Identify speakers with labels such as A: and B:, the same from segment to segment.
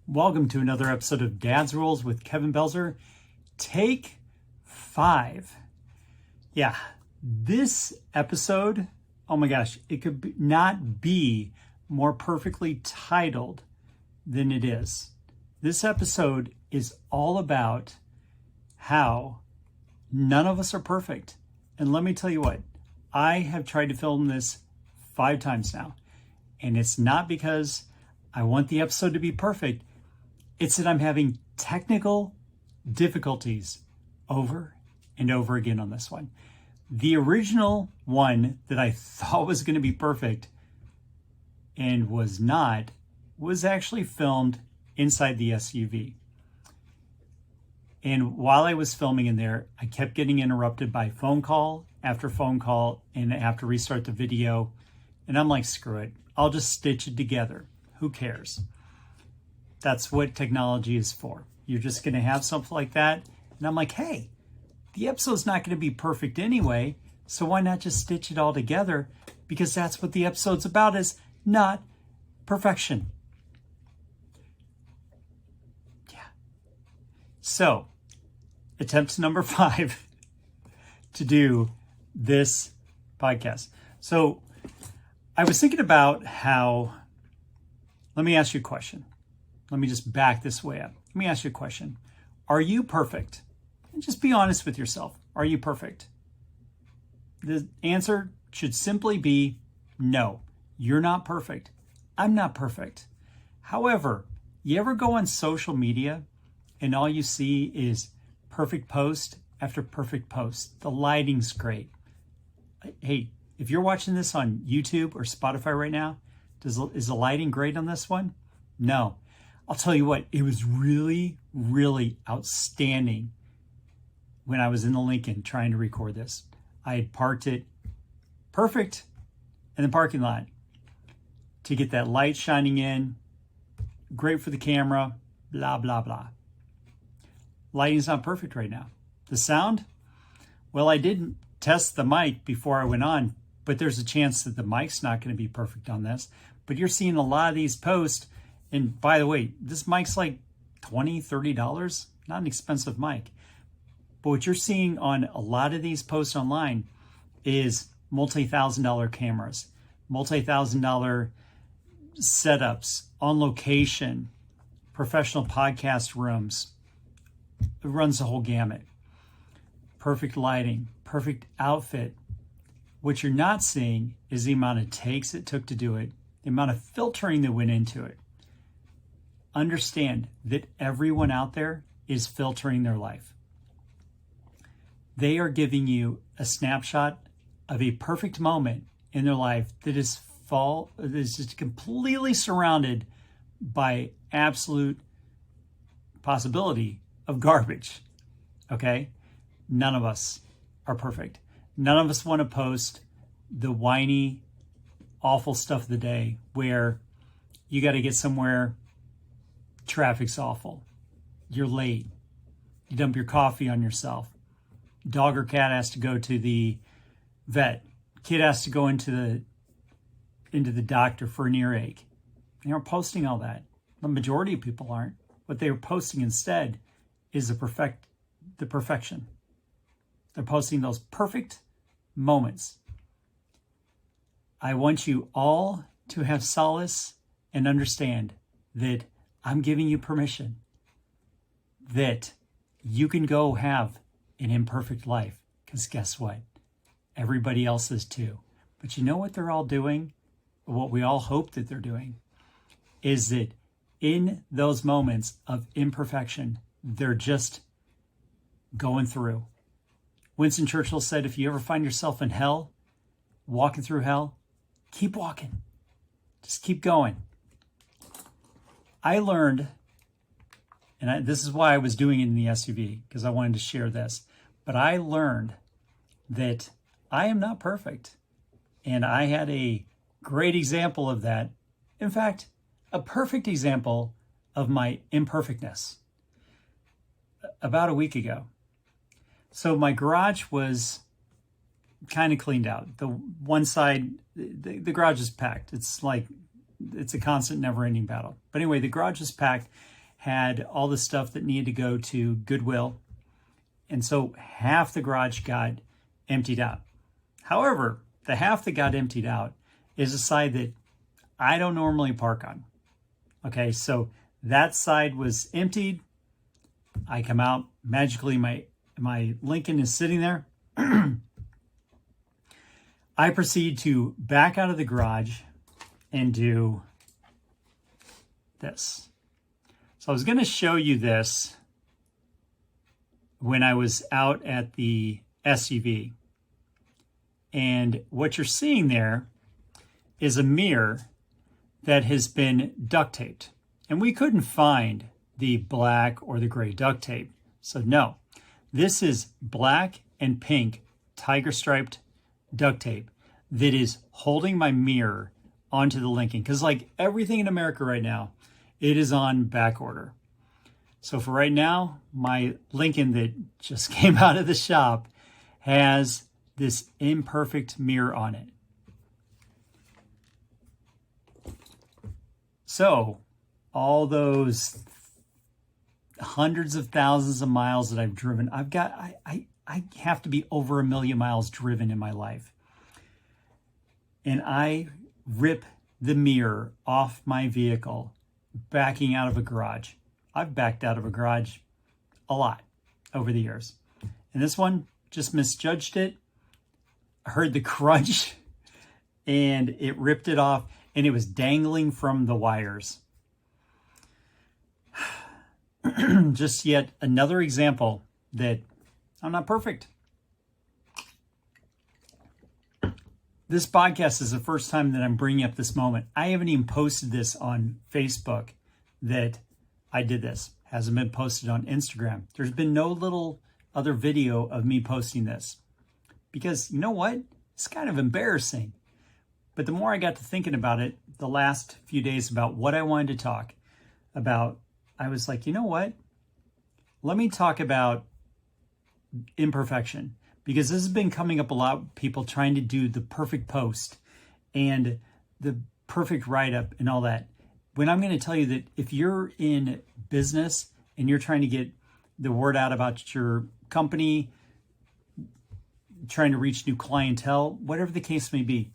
A: Welcome to another episode of Dad's Rules with Kevin Belzer. Take 5. Yeah, this episode, oh my gosh, it could not be more perfectly titled than it is. This episode is all about how none of us are perfect. And let me tell you what, I have tried to film this 5 times now. And it's not because I want the episode to be perfect. It's that I'm having technical difficulties over and over again on this one. The original one that I thought was going to be perfect and was not, was actually filmed inside the SUV. And while I was filming in there, I kept getting interrupted by phone call after phone call, and I have to restart the video. And I'm like, screw it. I'll just stitch it together. Who cares? That's what technology is for. You're just going to have something like that. And I'm like, hey, the episode's not going to be perfect anyway, so why not just stitch it all together? Because that's what the episode's about, is not perfection. Yeah. So, attempt number 5 to do this podcast. So, I was thinking about how, let me ask you a question. Let me just back this way up. Let me ask you a question. Are you perfect? And just be honest with yourself. Are you perfect? The answer should simply be no. You're not perfect. I'm not perfect. However, you ever go on social media and all you see is perfect post after perfect post? The lighting's great. Hey, if you're watching this on YouTube or Spotify right now, is the lighting great on this one? No. I'll tell you what, it was really, really outstanding when I was in the Lincoln trying to record this. I had parked it perfect in the parking lot to get that light shining in. Great for the camera, blah, blah, blah. Lighting's not perfect right now. The sound? Well, I didn't test the mic before I went on, but there's a chance that the mic's not going to be perfect on this. But you're seeing a lot of these posts. And by the way, this mic's like $20, $30, not an expensive mic. But what you're seeing on a lot of these posts online is multi-$1,000 cameras, multi-$1,000 setups, on location, professional podcast rooms. It runs the whole gamut. Perfect lighting, perfect outfit. What you're not seeing is the amount of takes it took to do it, the amount of filtering that went into it. Understand that everyone out there is filtering their life. They are giving you a snapshot of a perfect moment in their life that is just completely surrounded by absolute possibility of garbage. Okay? None of us are perfect. None of us want to post the whiny, awful stuff of the day where you got to get somewhere. Traffic's awful. You're late. You dump your coffee on yourself. Dog or cat has to go to the vet. Kid has to go into the doctor for an earache. They aren't posting all that. The majority of people aren't. What they are posting instead is the perfection. They're posting those perfect moments. I want you all to have solace and understand that I'm giving you permission that you can go have an imperfect life, because guess what? Everybody else is too. But you know what they're all doing? What we all hope that they're doing is that in those moments of imperfection, they're just going through. Winston Churchill said, if you ever find yourself in hell, walking through hell, keep walking. Just keep going. I learned, and this is why I was doing it in the SUV, because I wanted to share this, but I learned that I am not perfect. And I had a great example of that. In fact, a perfect example of my imperfectness about a week ago. So my garage was kind of cleaned out. The one side, the garage is packed. It's a constant, never-ending battle. But anyway, the garage is packed, had all the stuff that needed to go to Goodwill. And so half the garage got emptied out. However, the half that got emptied out is a side that I don't normally park on. Okay, so that side was emptied. I come out, magically my Lincoln is sitting there. I proceed to back out of the garage and do this. So I was going to show you this when I was out at the SUV. And what you're seeing there is a mirror that has been duct taped. And we couldn't find the black or the gray duct tape. So no, this is black and pink tiger striped duct tape that is holding my mirror onto the Lincoln. Because like everything in America right now, it is on back order. So for right now, my Lincoln that just came out of the shop has this imperfect mirror on it. So all those hundreds of thousands of miles that I've driven, I have to be over 1 million miles driven in my life. And I rip the mirror off my vehicle backing out of a garage. I've backed out of a garage a lot over the years. And this one just misjudged it. I heard the crunch and it ripped it off, and it was dangling from the wires. Just yet another example that I'm not perfect. This podcast is the first time that I'm bringing up this moment. I haven't even posted this on Facebook that I did this. Hasn't been posted on Instagram. There's been no little other video of me posting this. Because you know what? It's kind of embarrassing. But the more I got to thinking about it the last few days about what I wanted to talk about, I was like, you know what? Let me talk about imperfection. Because this has been coming up a lot, people trying to do the perfect post and the perfect write-up and all that. When I'm going to tell you that if you're in business and you're trying to get the word out about your company, trying to reach new clientele, whatever the case may be,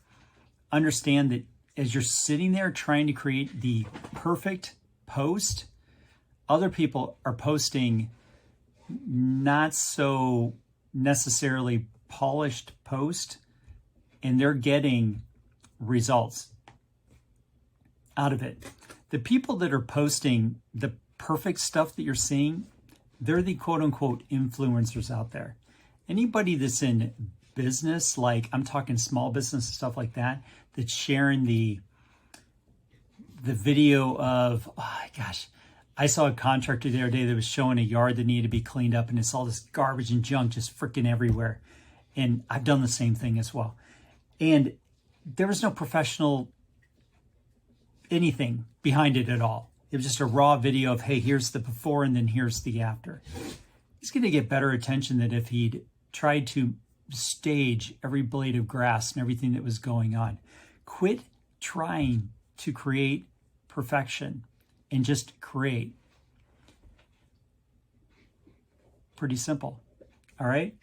A: understand that as you're sitting there trying to create the perfect post, other people are posting not so necessarily polished post, and they're getting results out of it. The people that are posting the perfect stuff that you're seeing, they're the quote unquote influencers out there. Anybody that's in business, like I'm talking small business and stuff like that, that's sharing the video of, oh gosh, I saw a contractor the other day that was showing a yard that needed to be cleaned up, and it's all this garbage and junk just freaking everywhere. And I've done the same thing as well. And there was no professional anything behind it at all. It was just a raw video of, hey, here's the before and then here's the after. He's going to get better attention than if he'd tried to stage every blade of grass and everything that was going on. Quit trying to create perfection and just create. Pretty simple. All right?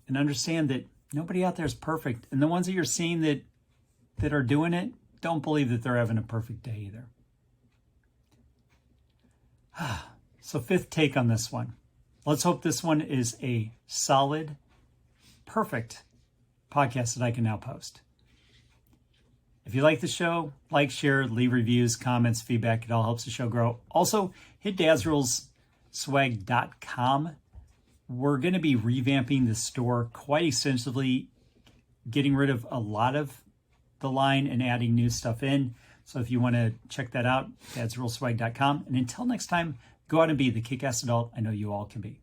A: And understand that nobody out there is perfect. And the ones that you're seeing that are doing it, don't believe that they're having a perfect day either. So fifth take on this one. Let's hope this one is a solid, perfect podcast that I can now post. If you like the show, like, share, leave reviews, comments, feedback. It all helps the show grow. Also, hit dadsruleswag.com. We're going to be revamping the store quite extensively, getting rid of a lot of the line and adding new stuff in. So if you want to check that out, dadsruleswag.com. And until next time, go out and be the kick-ass adult I know you all can be.